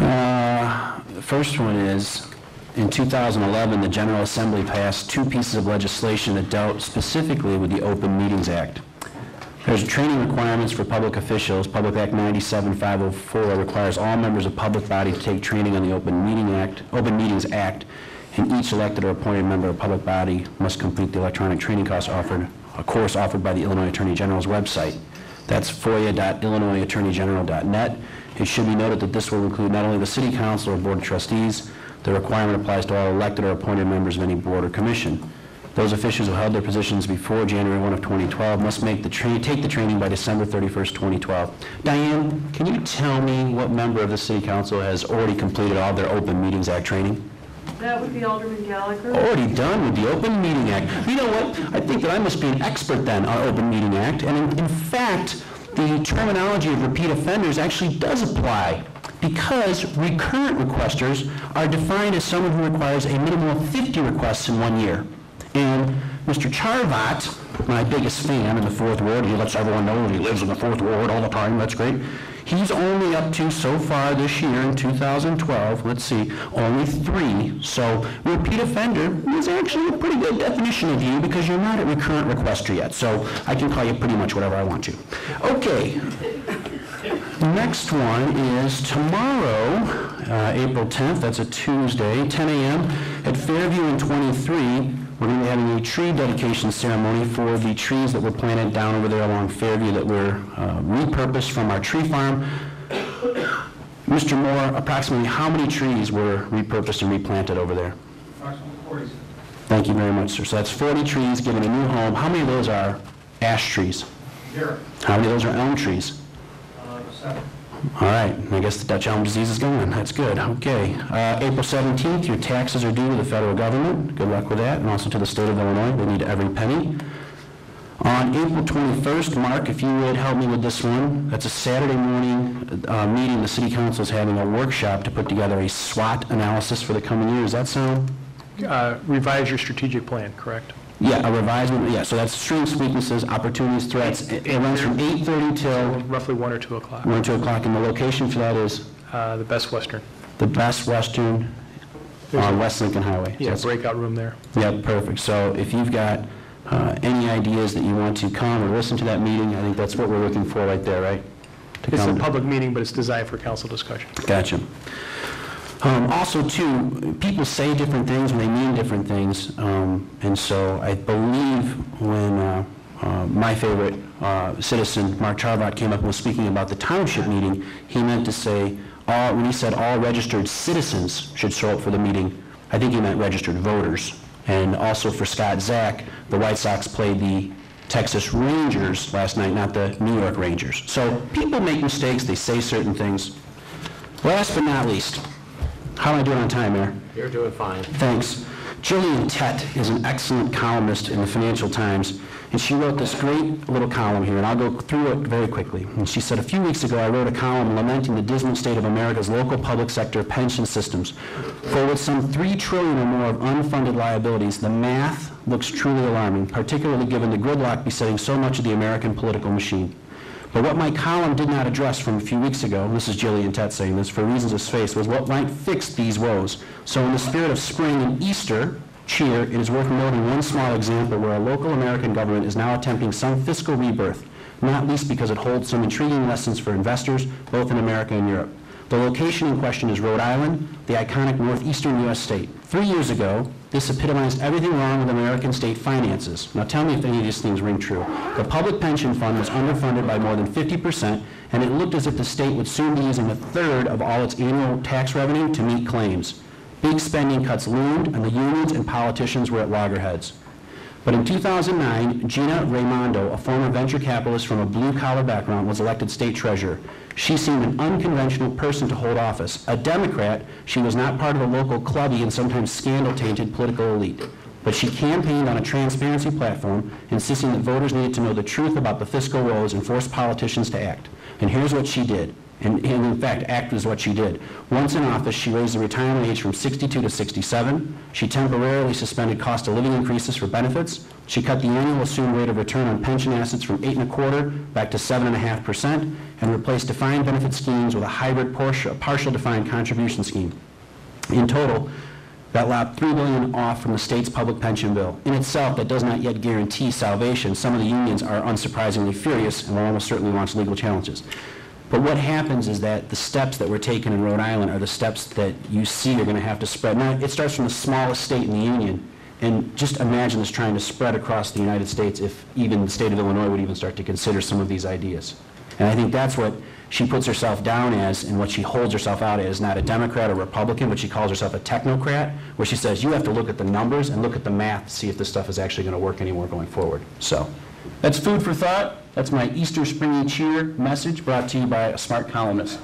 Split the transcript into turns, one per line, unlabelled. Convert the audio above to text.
The first one is, in 2011, the General Assembly passed 2 pieces of legislation that dealt specifically with the Open Meetings Act. There's training requirements for public officials. Public Act 97-504 requires all members of public body to take training on the Open Meetings Act, and each elected or appointed member of public body must complete the electronic training course offered by the Illinois Attorney General's website. That's foia.illinoisattorneygeneral.net. It should be noted that this will include not only the City Council or Board of Trustees. The requirement applies to all elected or appointed members of any board or commission. Those officials who held their positions before January 1 of 2012 must take the training by December 31st, 2012. Diane, can you tell me what member of the City Council has already completed all their Open Meetings Act training?
That would be Alderman Gallagher.
Already done with the Open Meeting Act. You know what? I think that I must be an expert then on Open Meeting Act, and in fact, the terminology of repeat offenders actually does apply, because recurrent requesters are defined as someone who requires a minimum of 50 requests in 1 year. And Mr. Charvat, my biggest fan in the 4th Ward, he lets everyone know that he lives in the 4th Ward all the time, that's great. He's only up to, so far this year in 2012, let's see, only 3. So repeat offender is actually a pretty good definition of you, because you're not a recurrent requester yet. So I can call you pretty much whatever I want to. Okay. Next one is tomorrow, April 10th, that's a Tuesday, 10 a.m. at Fairview in 23. We're going to be having a tree dedication ceremony for the trees that were planted down over there along Fairview that were repurposed from our tree farm. Mr. Moore, approximately how many trees were repurposed and replanted over there?
Approximately 40.
Thank you very much, sir. So that's 40 trees given a new home. How many of those are ash trees?
0.
How many of those are elm trees?
7.
All right, I guess the Dutch elm disease is gone. That's good. Okay. April 17th, your taxes are due to the federal government. Good luck with that, and also to the state of Illinois. They need every penny. On April 21st, Mark, if you would help me with this one, that's a Saturday morning meeting. The City Council is having a workshop to put together a SWOT analysis for the coming year. Does that sound?
Revise your strategic plan, correct?
Yeah, a revisement. Yeah, so that's strengths, weaknesses, opportunities, threats. It runs from 8:30 till
roughly 1 or 2 o'clock.
1 or 2 o'clock, and the location for that is?
The Best Western.
The Best Western on West Lincoln Highway.
Yeah,
so
breakout room there.
Yeah, perfect. So if you've got any ideas that you want to come or listen to that meeting, I think that's what we're looking for right there, right?
It's a public meeting, but it's designed for council discussion.
Gotcha. Also, too, people say different things when they mean different things, and so I believe when my favorite citizen, Mark Charvat, came up and was speaking about the township meeting, he meant to say, when he said all registered citizens should show up for the meeting, I think he meant registered voters. And also for Scott Zach, the White Sox played the Texas Rangers last night, not the New York Rangers. So people make mistakes, they say certain things. Last but not least, how am I doing on time, Mayor?
You're doing fine.
Thanks. Jillian Tett is an excellent columnist in the Financial Times, and she wrote this great little column here, and I'll go through it very quickly. And she said, a few weeks ago, I wrote a column lamenting the dismal state of America's local public sector pension systems. For with some $3 trillion or more of unfunded liabilities, the math looks truly alarming, particularly given the gridlock besetting so much of the American political machine. But what my column did not address from a few weeks ago, and this is Jillian Tett saying this, for reasons of space, was what might fix these woes. So in the spirit of spring and Easter cheer, it is worth noting one small example where a local American government is now attempting some fiscal rebirth, not least because it holds some intriguing lessons for investors, both in America and Europe. The location in question is Rhode Island, the iconic northeastern U.S. state. 3 years ago, this epitomized everything wrong with American state finances. Now tell me if any of these things ring true. The public pension fund was underfunded by more than 50%, and it looked as if the state would soon be using a third of all its annual tax revenue to meet claims. Big spending cuts loomed, and the unions and politicians were at loggerheads. But in 2009, Gina Raimondo, a former venture capitalist from a blue-collar background, was elected state treasurer. She seemed an unconventional person to hold office. A Democrat, she was not part of the local clubby and sometimes scandal-tainted political elite. But she campaigned on a transparency platform, insisting that voters needed to know the truth about the fiscal woes and forced politicians to act. And here's what she did. And in fact, act is what she did. Once in office, she raised the retirement age from 62 to 67. She temporarily suspended cost of living increases for benefits. She cut the annual assumed rate of return on pension assets from 8.25% back to 7.5%, and replaced defined benefit schemes with a hybrid partial defined contribution scheme. In total, that lopped $3 billion off from the state's public pension bill. In itself, that does not yet guarantee salvation. Some of the unions are unsurprisingly furious and will almost certainly launch legal challenges. But what happens is that the steps that were taken in Rhode Island are the steps that you see are going to have to spread. Now, it starts from the smallest state in the union, and just imagine this trying to spread across the United States if even the state of Illinois would even start to consider some of these ideas. And I think that's what she puts herself down as, and what she holds herself out as, not a Democrat or Republican, but she calls herself a technocrat, where she says you have to look at the numbers and look at the math to see if this stuff is actually going to work anymore going forward. So that's food for thought. That's my Easter springy cheer message brought to you by a smart columnist.